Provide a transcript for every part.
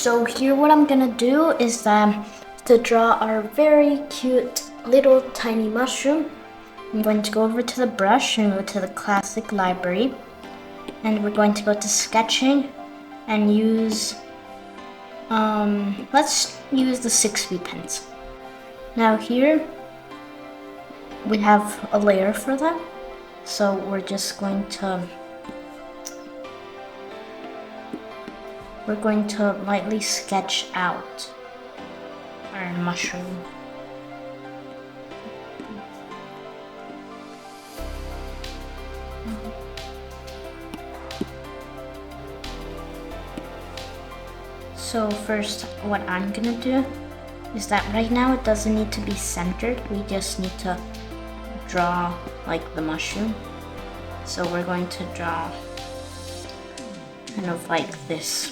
So here what I'm gonna do is to draw our very cute little tiny mushroom. I'm going to go over to the brush and go to the classic library, and we're going to go to sketching and use let's use the 6B pens. Now here we have a layer for them, so we're just going to lightly sketch out our mushroom. So first, what I'm gonna do is that right now it doesn't need to be centered. We just need to draw like the mushroom. So we're going to draw kind of like this.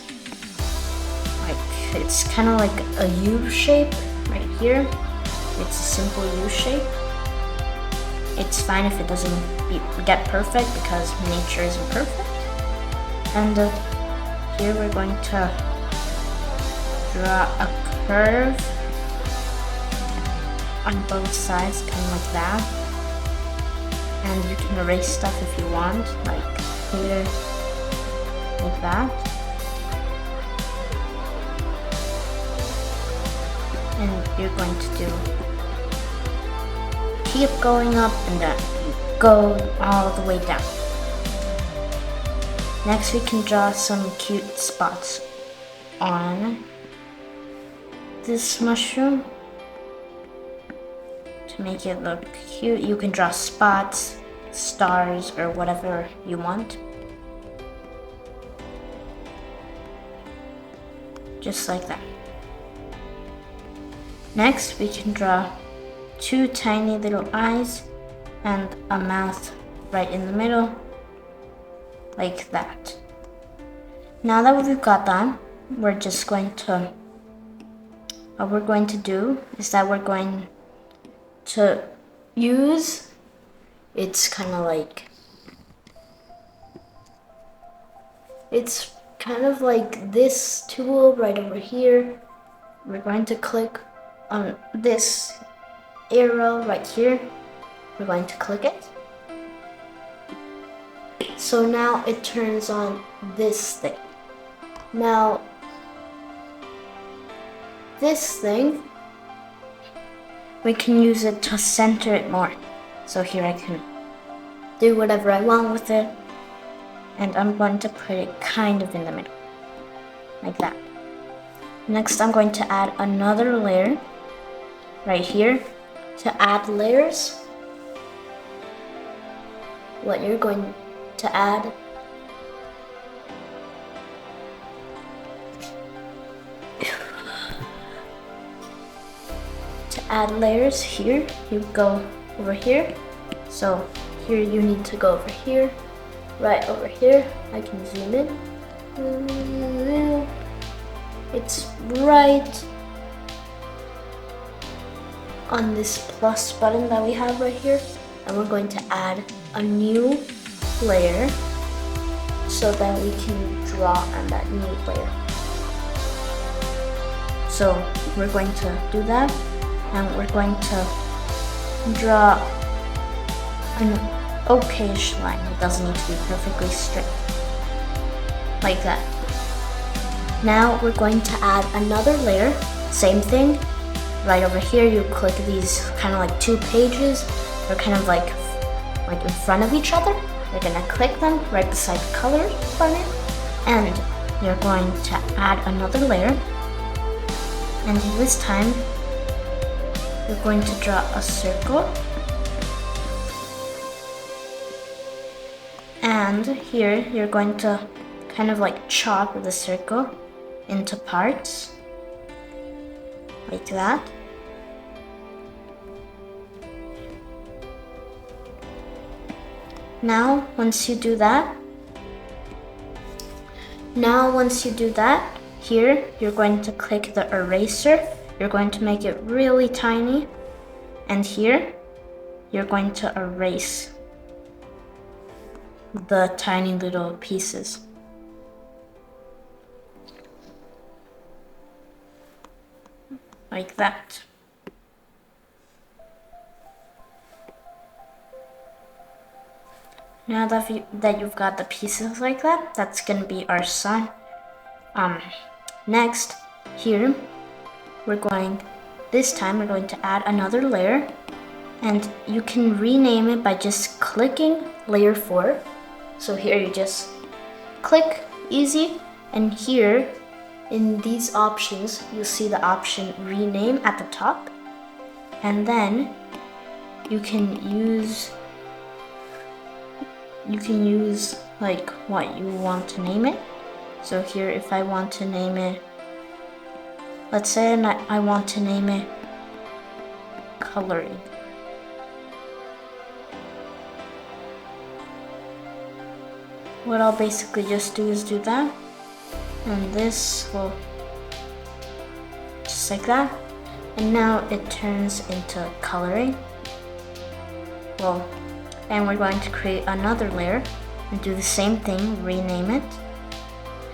Like it's kind of like a U shape right here. It's a simple U shape. It's fine if it doesn't get perfect because nature isn't perfect. And here we're going to draw a curve on both sides, kind of like that. And you can erase stuff if you want, like here, like that. And you're going to keep going up and then go all the way down. Next we can draw some cute spots on this mushroom to make it look cute. You can draw spots, stars, or whatever you want. Just like that. Next, we can draw two tiny little eyes and a mouth right in the middle, like that. Now that we've got that, we're just going to what we're going to do is that we're going to use, it's kind of like this tool right over here. We're going to click on this arrow right here. We're going to click it. So now it turns on this thing. Now this thing, we can use it to center it more. So here I can do whatever I want with it, and I'm going to put it kind of in the middle, like that. Next, I'm going to add another layer right here. To add layers, what you're going to add layers, here you go over here. So here you need to go over here, right over here. I can zoom in. It's right on this plus button that we have right here, and we're going to add a new layer so that we can draw on that new layer. So we're going to do that, and we're going to draw an okayish line. It doesn't need to be perfectly straight, like that. Now we're going to add another layer, same thing. Right over here, you click these kind of like two pages. They're kind of like in front of each other. You're gonna click them right beside the color button, and you're going to add another layer. And this time, you're going to draw a circle. And here, you're going to kind of like chop the circle into parts, like that. Now, once you do that, here, you're going to click the eraser. You're going to make it really tiny. And here, you're going to erase the tiny little pieces. like that. Now that you've got the pieces like that, that's gonna be our sun. Next, here, this time we're going to add another layer, and you can rename it by just clicking layer 4. So here you just click, easy, and here in these options, you'll see the option rename at the top, and then you can use like what you want to name it. So here, if I want to name it, let's say I want to name it coloring. What I'll basically just do is do that, and this will just like that, and now it turns into coloring. Well, and we're going to create another layer and do the same thing, rename it,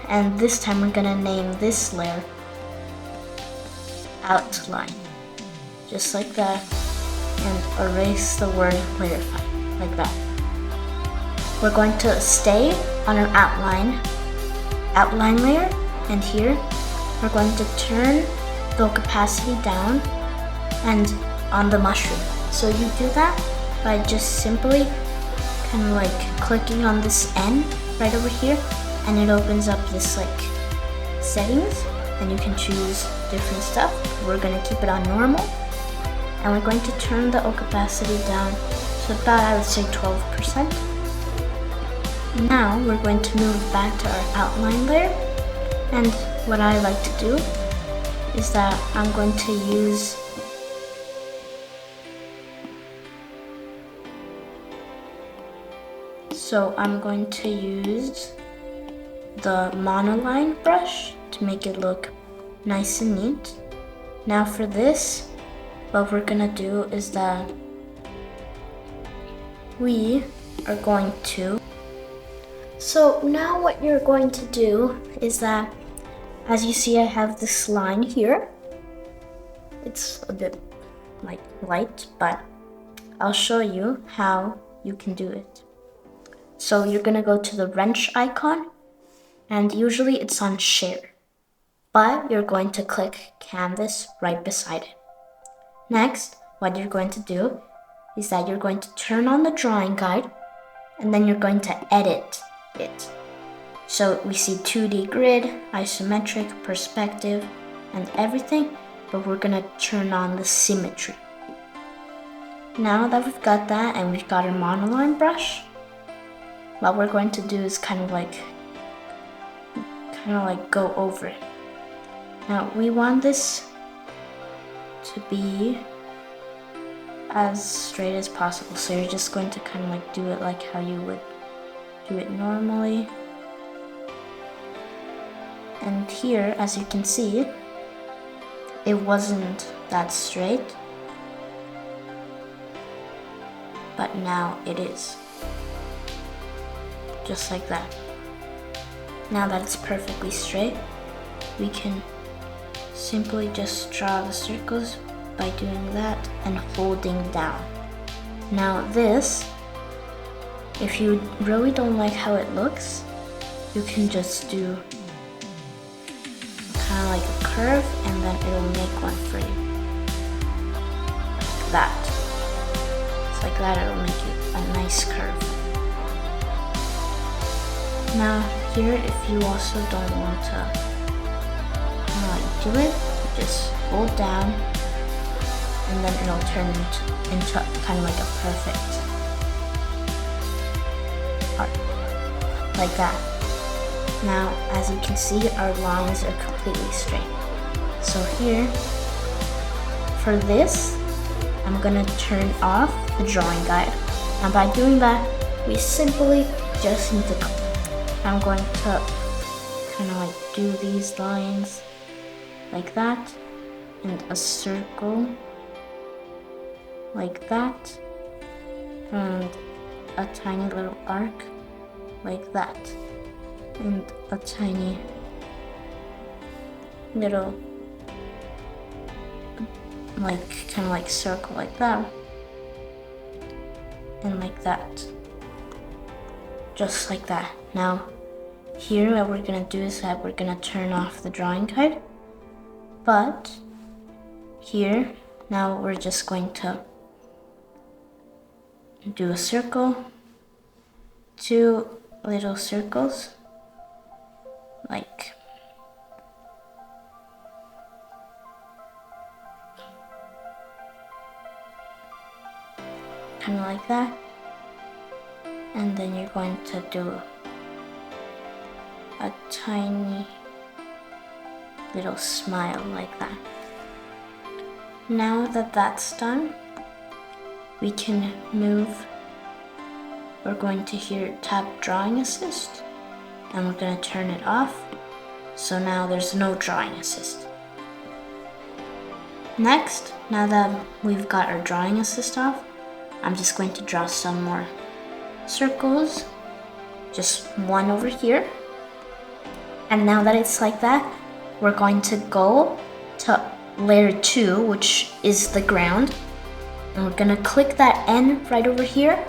and this time we're gonna name this layer outline, just like that, and erase the word layer 5, like that. We're going to stay on our outline layer, and here we're going to turn the opacity down and on the mushroom. So you do that by just simply kind of like clicking on this N right over here, and it opens up this like settings, and you can choose different stuff. We're going to keep it on normal, and we're going to turn the opacity down to about, I would say, 12%. Now we're going to move back to our outline layer, and what I like to do is that I'm going to use the monoline brush to make it look nice and neat. Now for this, what we're gonna do is that we are going to So now what you're going to do is that, as you see, I have this line here. It's a bit like light, but I'll show you how you can do it. So you're gonna go to the wrench icon, and usually it's on share, but you're going to click canvas right beside it. Next, what you're going to do is that you're going to turn on the drawing guide, and then you're going to edit it. So we see 2D grid, isometric, perspective, and everything, but we're gonna turn on the symmetry. Now that we've got that and we've got our monoline brush, what we're going to do is kind of like go over it. Now we want this to be as straight as possible, so you're just going to kind of like do it like how you would do it normally. And here, as you can see, it wasn't that straight, but now it is. Just like that. Now that it's perfectly straight, we can simply just draw the circles by doing that and holding down. Now this, if you really don't like how it looks, you can just do kind of like a curve, and then it'll make one for you. Like that. It's like that, it'll make you a nice curve. Now here, if you also don't want to kind of like do it, just hold down, and then it'll turn into kind of like a perfect art, like that. Now, as you can see, our lines are completely straight. So here, for this, I'm gonna turn off the drawing guide. And by doing that, we simply just need to, I'm going to kind of like do these lines like that, and a circle like that, and a tiny little arc like that, and a tiny little like kind of like circle like that, and like that, just like that. Now here what we're gonna do is that we're gonna turn off the drawing guide, but here now we're just going to do a circle, 2 little circles, like kind of like that, and then you're going to do a tiny little smile like that. Now that that's done, we can move. We're going to here tap Drawing Assist, and we're going to turn it off. So now there's no Drawing Assist. Next, now that we've got our Drawing Assist off, I'm just going to draw some more circles, just one over here. And now that it's like that, we're going to go to layer 2, which is the ground, and we're gonna click that N right over here.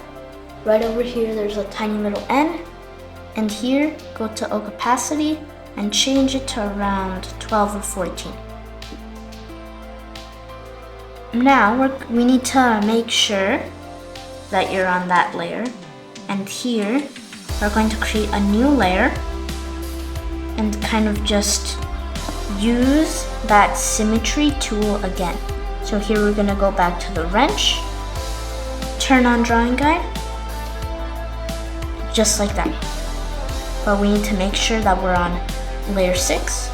Right over here, there's a tiny little N, and here, go to opacity and change it to around 12 or 14. Now we need to make sure that you're on that layer, and here we're going to create a new layer and kind of just use that symmetry tool again. So here we're gonna go back to the wrench, turn on drawing guide, just like that. But we need to make sure that we're on layer 6,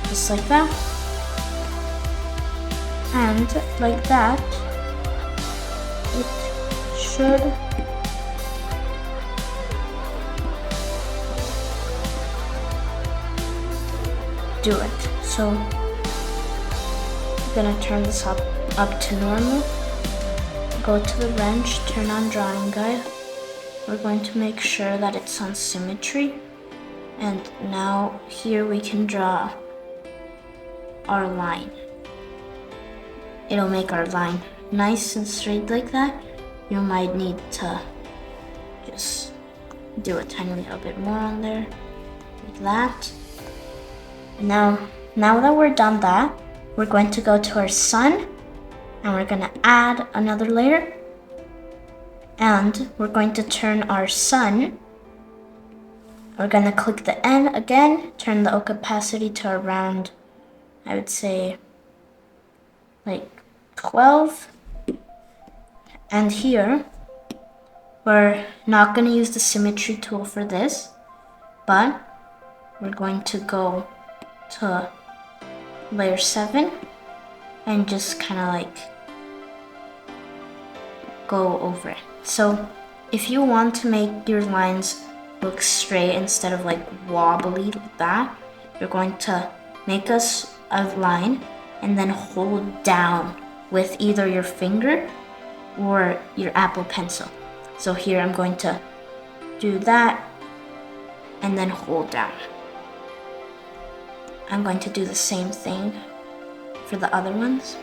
just like that. And like that, it should do it. So I'm gonna turn this up to normal, go to the wrench, turn on drawing guide. We're going to make sure that it's on symmetry, and now here we can draw our line. It'll make our line nice and straight like that. You might need to just do a tiny little bit more on there, like that. Now that we're done that, we're going to go to our sun, and we're gonna add another layer, and we're going to turn our sun. We're gonna click the N again, turn the opacity to around, I would say, like 12. And here, we're not gonna use the symmetry tool for this, but we're going to go to layer 7 and just kind of like go over it. So if you want to make your lines look straight instead of like wobbly like that, you're going to make us a line and then hold down with either your finger or your Apple Pencil. So here I'm going to do that and then hold down. I'm going to do the same thing for the other ones.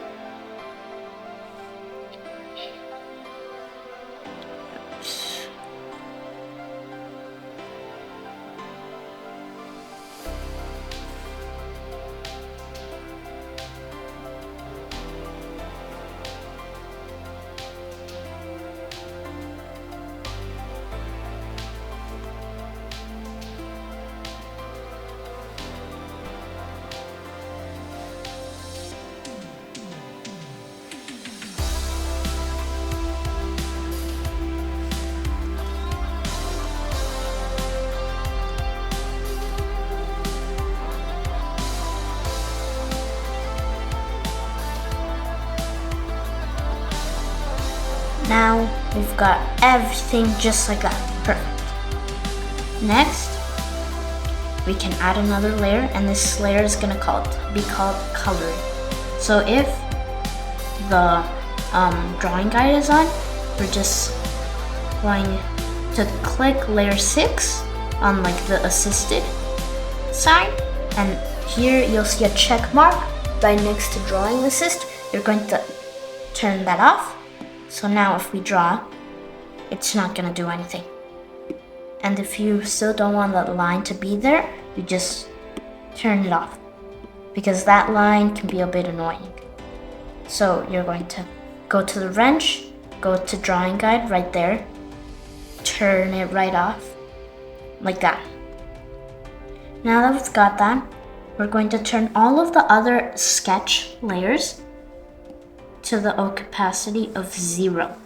Now we've got everything just like that. Perfect. Next, we can add another layer, and this layer is gonna be called coloring. So if the drawing guide is on, we're just going to click layer 6 on like the assisted side, and here you'll see a check mark. right next to drawing assist, you're going to turn that off. So now if we draw, it's not gonna do anything. And if you still don't want that line to be there, you just turn it off, because that line can be a bit annoying. So you're going to go to the wrench, go to drawing guide right there, turn it right off, like that. Now that we've got that, we're going to turn all of the other sketch layers to the opacity of 0.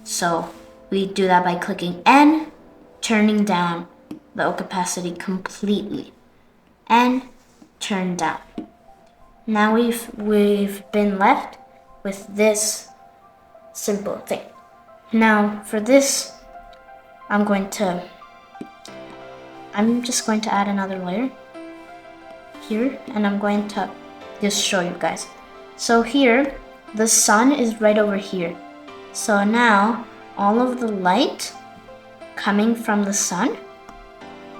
So we do that by clicking N, turning down the opacity completely, and turn down. Now we've been left with this simple thing. Now for this, I'm just going to add another layer here, and I'm going to just show you guys. So here, the sun is right over here. So now all of the light coming from the sun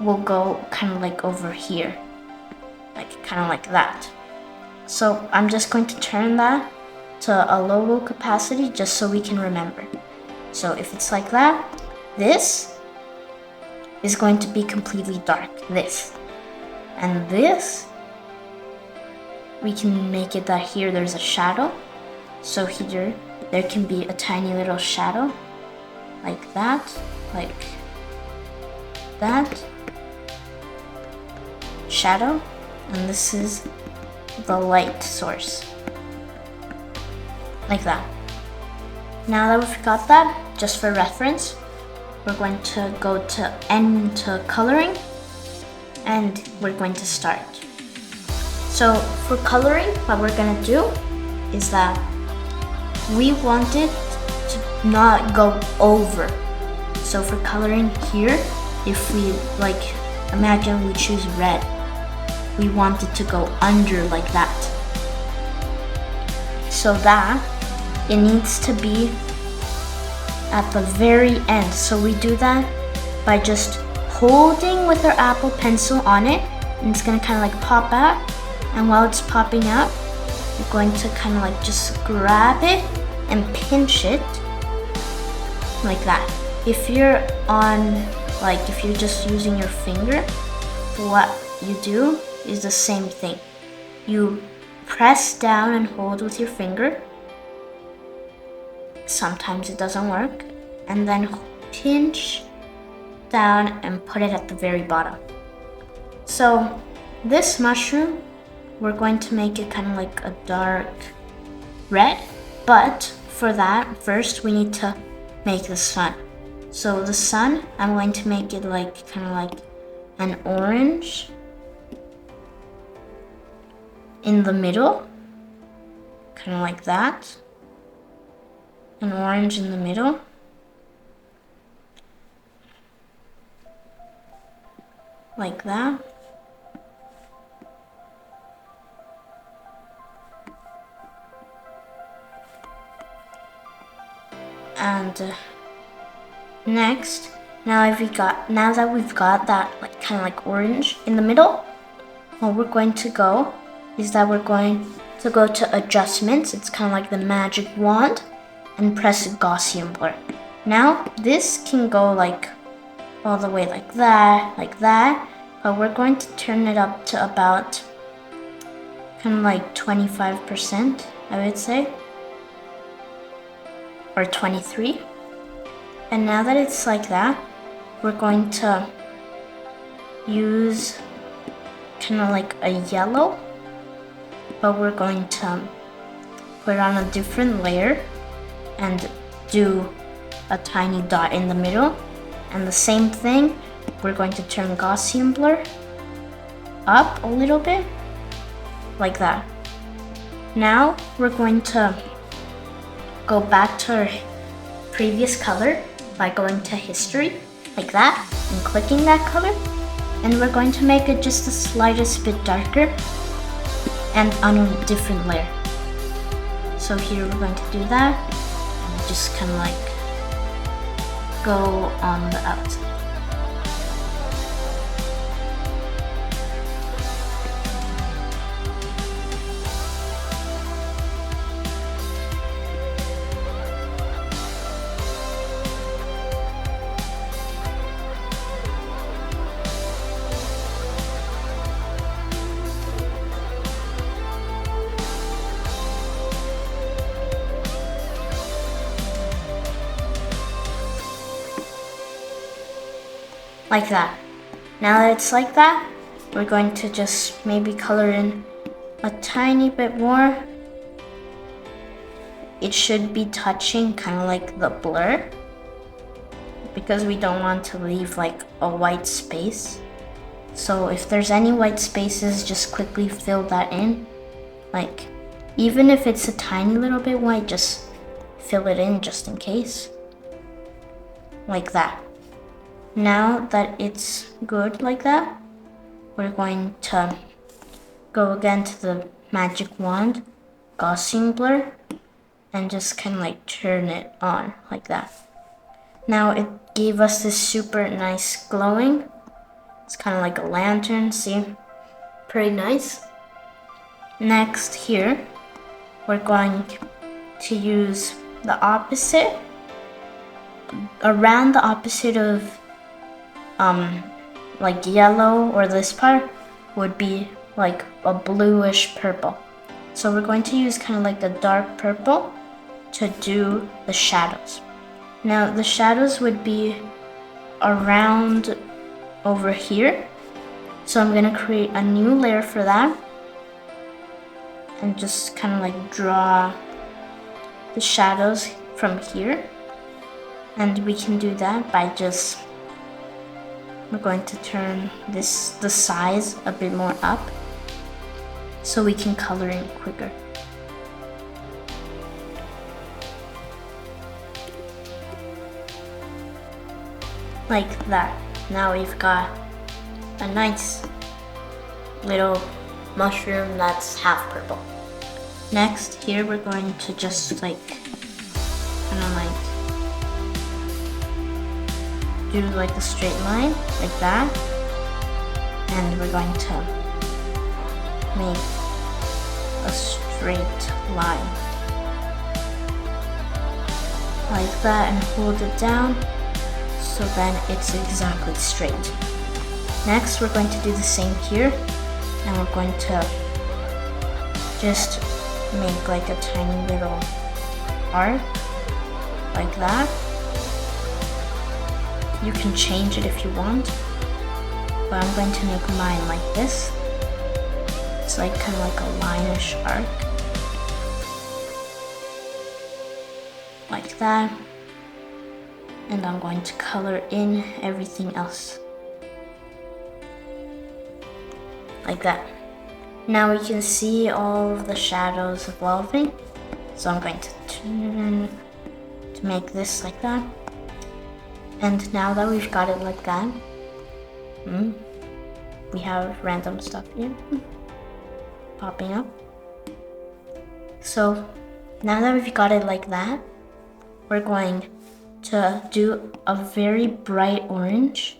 will go kind of like over here, like kind of like that. So I'm just going to turn that to a low opacity just so we can remember. So if it's like that, this is going to be completely dark, this. And this, we can make it that here there's a shadow. So here, there can be a tiny little shadow, like that, shadow, and this is the light source, like that. Now that we've got that, just for reference, we're going to go to N to coloring, and we're going to start. So for coloring, what we're gonna do is that we want it to not go over. So for coloring here, if we imagine we choose red, we want it to go under like that. So that it needs to be at the very end. So we do that by just holding with our Apple Pencil on it, and it's gonna kind of like pop out. And while it's popping out, you're going to kind of like just grab it and pinch it like that. If you're if you're just using your finger, what you do is the same thing. You press down and hold with your finger. Sometimes it doesn't work. And then pinch down and put it at the very bottom. So this mushroom, we're going to make it kind of like a dark red, but for that, first we need to make the sun. So the sun, I'm going to make it like kind of like an orange in the middle, kind of like that. An orange in the middle. Like that. And next, now that we've got that like kind of like orange in the middle, what we're going to go is that we're going to go to adjustments. It's kind of like the magic wand, and press Gaussian blur. Now this can go like all the way like that, but we're going to turn it up to about kind of like 25%, I would say, or 23. And now that it's like that, we're going to use kind of like a yellow, but we're going to put on a different layer and do a tiny dot in the middle. And the same thing, we're going to turn Gaussian blur up a little bit, like that. Now we're going to go back to our previous color by going to history, like that, and clicking that color. And we're going to make it just the slightest bit darker and on a different layer. So here we're going to do that, and just kind of like go on the outside. like that. Now that it's like that, we're going to just maybe color in a tiny bit more. It should be touching kind of like the blur, because we don't want to leave like a white space. So if there's any white spaces, just quickly fill that in. Like, even if it's a tiny little bit white, just fill it in just in case. Like that. Now that it's good like that, we're going to go again to the magic wand, Gaussian blur, and just kind of like turn it on like that. Now it gave us this super nice glowing. It's kind of like a lantern, see? Pretty nice. Next here, we're going to use the opposite, around the opposite of like yellow, or this part would be like a bluish purple. So we're going to use kind of like the dark purple to do the shadows. Now the shadows would be around over here. So I'm gonna create a new layer for that and just kind of like draw the shadows from here. And we can do that by just, we're going to turn the size a bit more up so we can color in quicker. Like that. Now we've got a nice little mushroom that's half purple. Next, here we're going to just like kind of like do like the straight line like that, and we're going to make a straight line like that and hold it down so then it's exactly straight. Next, we're going to do the same here, and we're going to just make like a tiny little arc like that. You can change it if you want, but I'm going to make mine like this. It's like kind of like a line-ish arc. Like that. And I'm going to color in everything else. Like that. Now we can see all of the shadows evolving. So I'm going to turn to make this like that. And now that we've got it like that, we have random stuff here popping up. So now that we've got it like that, we're going to do a very bright orange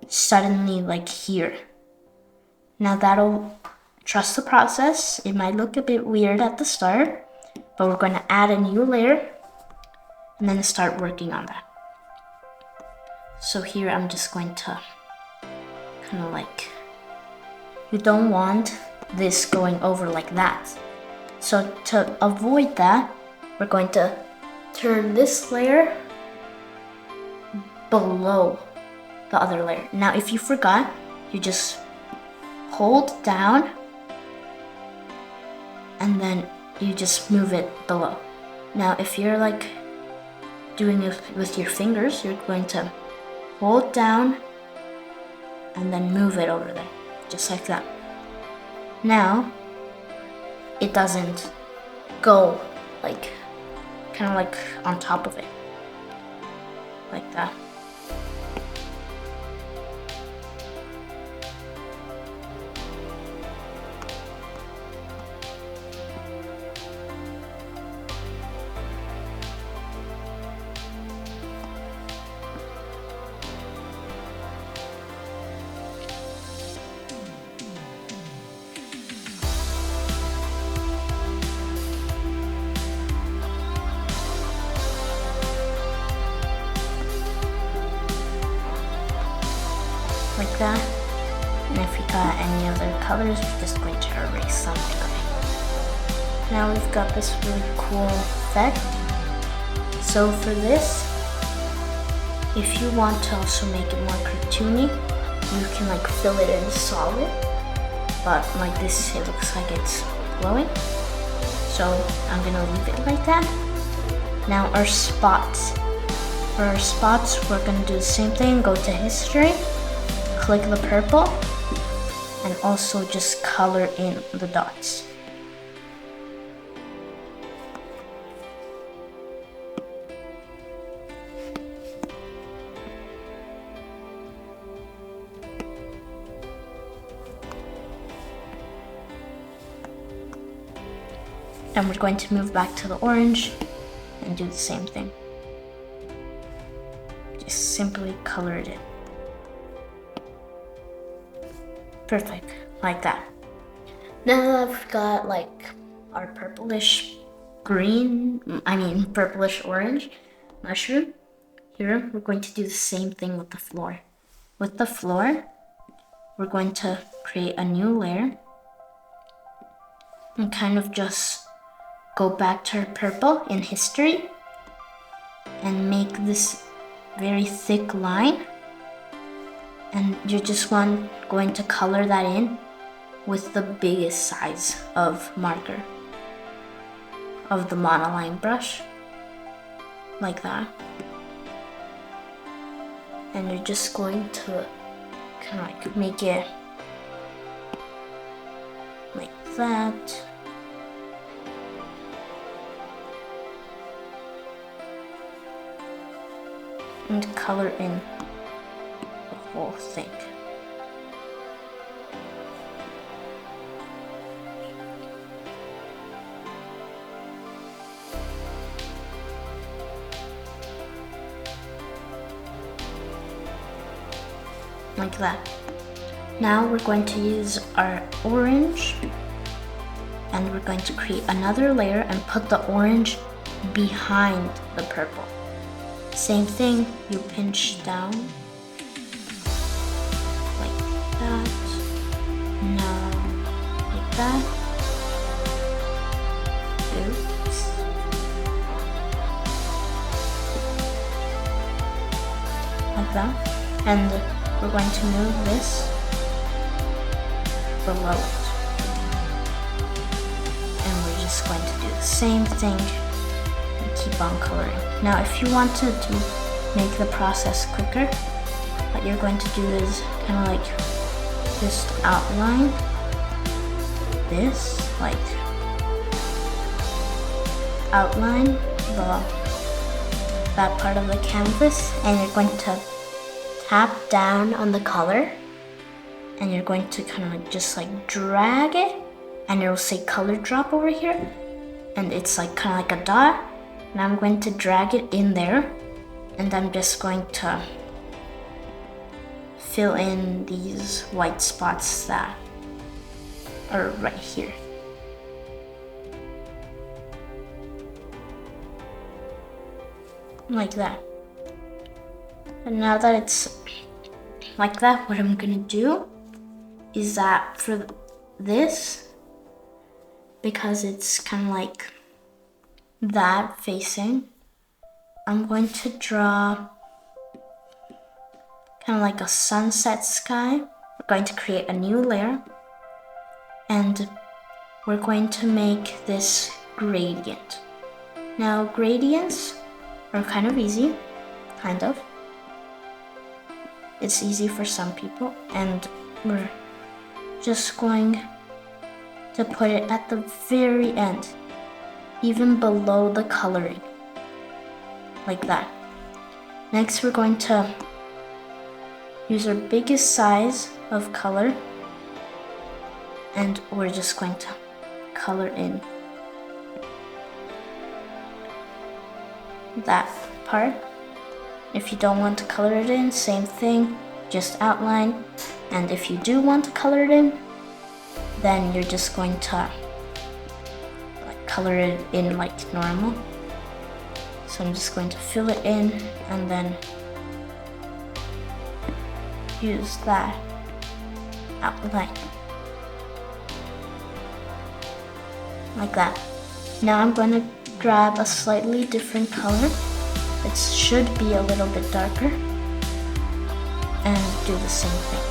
suddenly like here. Now that'll, trust the process. It might look a bit weird at the start, but we're going to add a new layer and then start working on that. So here I'm just going to kind of like, you don't want this going over like that. So to avoid that, we're going to turn this layer below the other layer. Now if you forgot, you just hold down and then you just move it below. Now if you're like doing it with your fingers, you're going to hold down and then move it over there, just like that. Now it doesn't go like kind of like on top of it, like that. Like that. And if we got any other colors, we're just going to erase them. Now we've got this really cool effect. So for this, If you want to also make it more cartoony, you can like fill it in solid, but like this, it looks like it's glowing. So I'm gonna leave it like that. Now our spots. For our spots, we're gonna do the same thing. Go to history, click the purple, and also just color in the dots. And we're going to move back to the orange and do the same thing. Just simply color it in. Perfect, like that. Now that we've got like our purplish orange mushroom, here we're going to do the same thing with the floor. With the floor, we're going to create a new layer and kind of just go back to our purple in history and make this very thick line, and you're just going to color that in with the biggest size of marker of the monoline brush, like that. And you're just going to kind of like make it like that. And color in the whole thing. Like that. Now we're going to use our orange, and we're going to create another layer and put the orange behind the purple. Same thing, you pinch down like that. Now, like that. Oops. Like that. And we're going to move this below it. And we're just going to do the same thing. Keep on coloring. Now if you wanted to make the process quicker, what you're going to do is kind of like just outline this, like outline that part of the canvas, and you're going to tap down on the color, and you're going to kind of like just like drag it, and it will say color drop over here, and it's like kind of like a dot. And I'm going to drag it in there, and I'm just going to fill in these white spots that are right here. Like that. And now that it's like that, what I'm gonna do is that for this, because it's kind of like that facing, I'm going to draw kind of like a sunset sky. We're going to create a new layer, and we're going to make this gradient. Now gradients are kind of easy, kind of. It's easy for some people, and we're just going to put it at the very end, even below the coloring, like that. Next, we're going to use our biggest size of color, and we're just going to color in that part. If you don't want to color it in, same thing, just outline. And if you do want to color it in, then you're just going to color it in like normal. So I'm just going to fill it in and then use that outline. Like that. Now I'm going to grab a slightly different color it should be a little bit darker, and do the same thing.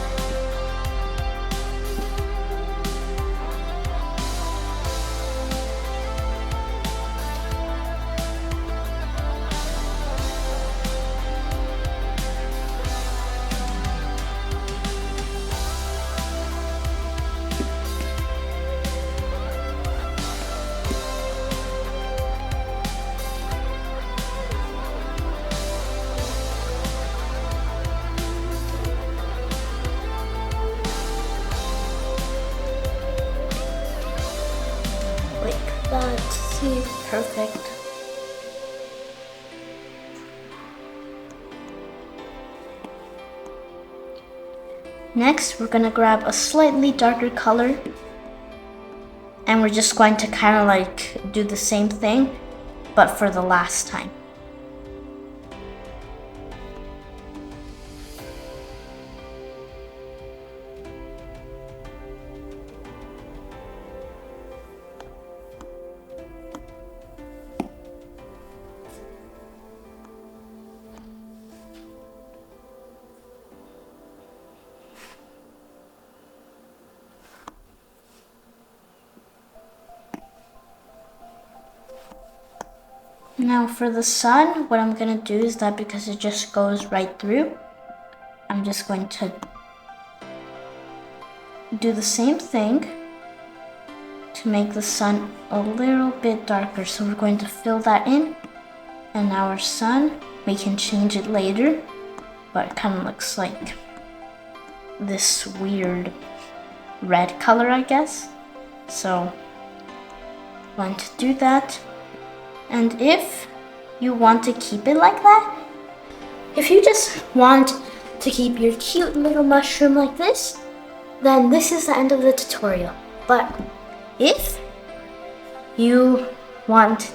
That, see, perfect. Next, we're gonna grab a slightly darker color, and we're just going to kind of like do the same thing, but for the last time. Now for the sun, what I'm gonna do is that because it just goes right through, I'm just going to do the same thing to make the sun a little bit darker. So we're going to fill that in, and our sun, we can change it later, but it kind of looks like this weird red color, I guess. So I'm going to do that. And if you want to keep it like that, if you just want to keep your cute little mushroom like this, then this is the end of the tutorial. But if you want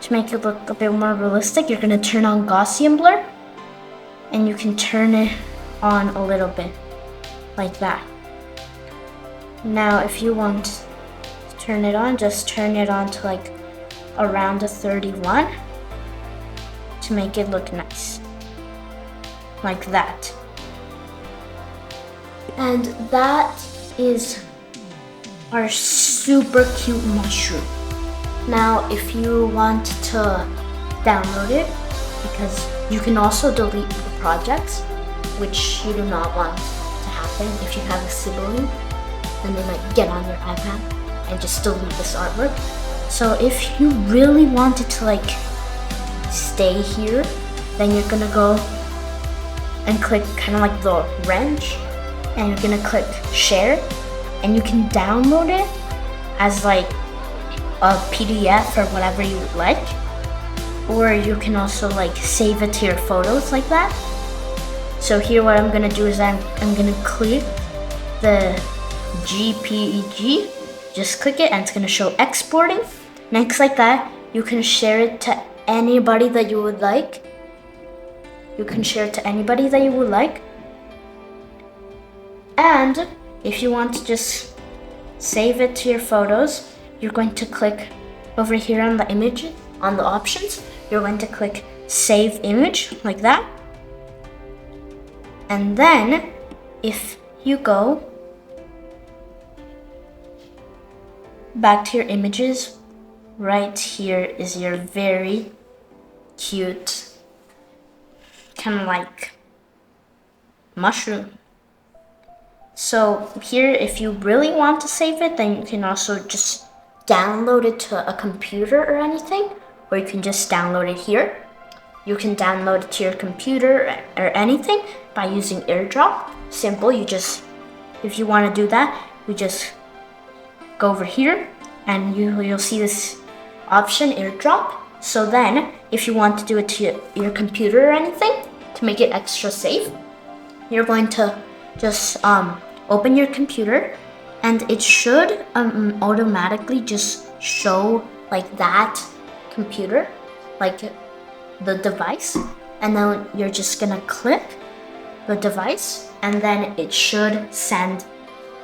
to make it look a bit more realistic, you're going to turn on Gaussian blur, and you can turn it on a little bit like that. Now if you want to turn it on, just turn it on to like around a 31 to make it look nice, like that. And that is our super cute mushroom. Now if you want to download it, because you can also delete the projects, which you do not want to happen. If you have a sibling, then they might get on your iPad and just delete this artwork. So if you really wanted to like stay here, then you're gonna go and click kind of like the wrench, and you're gonna click share, and you can download it as like a PDF or whatever you would like, or you can also like save it to your photos like that. So here what I'm gonna do is I'm gonna click the JPEG, just click it, and it's gonna show exporting. Next, like that, you can share it to anybody that you would like. You can share it to anybody that you would like. And if you want to just save it to your photos, you're going to click over here on the image, on the options. You're going to click save image like that. And then if you go back to your images, right here is your very cute kind of like mushroom. So here, if you really want to save it, then you can also just download it to a computer or anything, or you can just download it here. You can download it to your computer or anything by using AirDrop. Simple, you just, if you want to do that, you just go over here and you'll see this option, AirDrop. So then if you want to do it to your computer or anything to make it extra safe, you're going to just open your computer, and it should automatically just show like that computer, like the device, and then you're just gonna click the device, and then it should send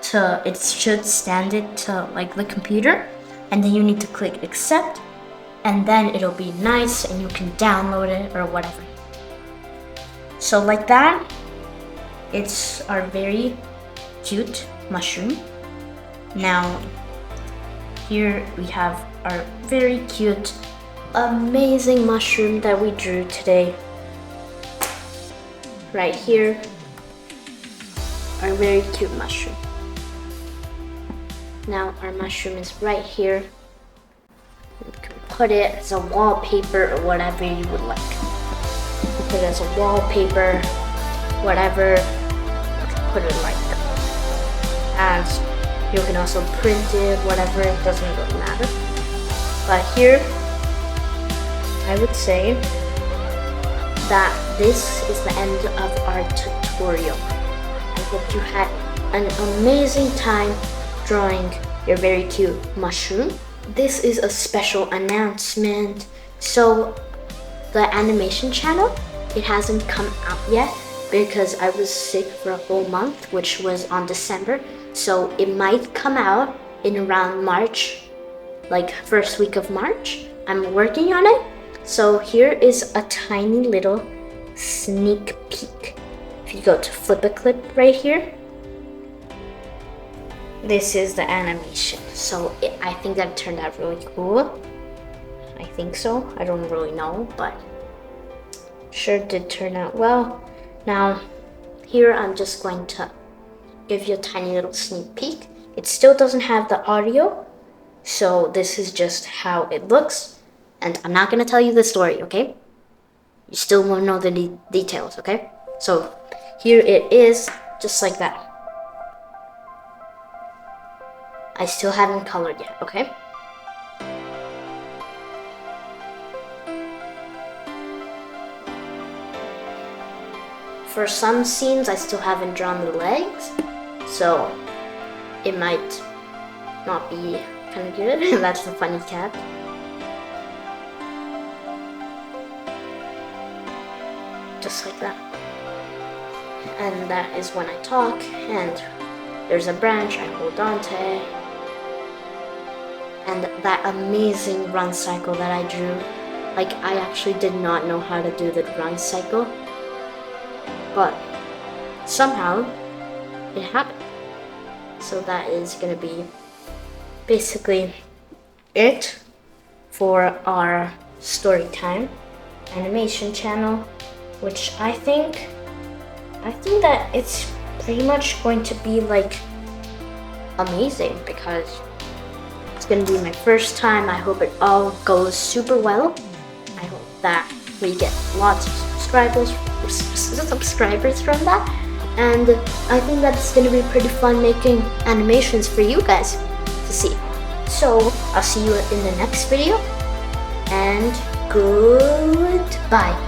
it to like the computer, and then you need to click accept, and then it'll be nice and you can download it or whatever. So like that, it's our very cute mushroom. Now here we have our very cute, amazing mushroom that we drew today. Right here, our very cute mushroom. Now our mushroom is right here. You can put it as a wallpaper or whatever you would like. Put it as a wallpaper, whatever. You can put it like as. You can also print it, whatever, it doesn't really matter. But here, I would say that this is the end of our tutorial. I hope you had an amazing time drawing your very cute mushroom. This is a special announcement. So the animation channel, it hasn't come out yet because I was sick for a whole month, which was on December. So it might come out in around March, like first week of March. I'm working on it. So here is a tiny little sneak peek. If you go to flip a clip right here, this is the animation. So I think that turned out really cool. I think so. I don't really know, but sure did turn out well. Now here I'm just going to give you a tiny little sneak peek. It still doesn't have the audio, so this is just how it looks. And I'm not gonna tell you the story, okay? You still won't know the details, okay? So here it is, just like that. I still haven't colored yet, okay? For some scenes, I still haven't drawn the legs, so it might not be kind of good. That's the funny cat. Just like that. And that is when I talk, and there's a branch I hold on to. And that amazing run cycle that I drew. Like, I actually did not know how to do the run cycle, but somehow it happened. So that is gonna be basically it for our storytime animation channel, which I think that it's pretty much going to be like amazing because it's gonna be my first time. I hope it all goes super well. I hope that we get lots of subscribers from that, and I think that it's gonna be pretty fun making animations for you guys to see. So I'll see you in the next video, and goodbye.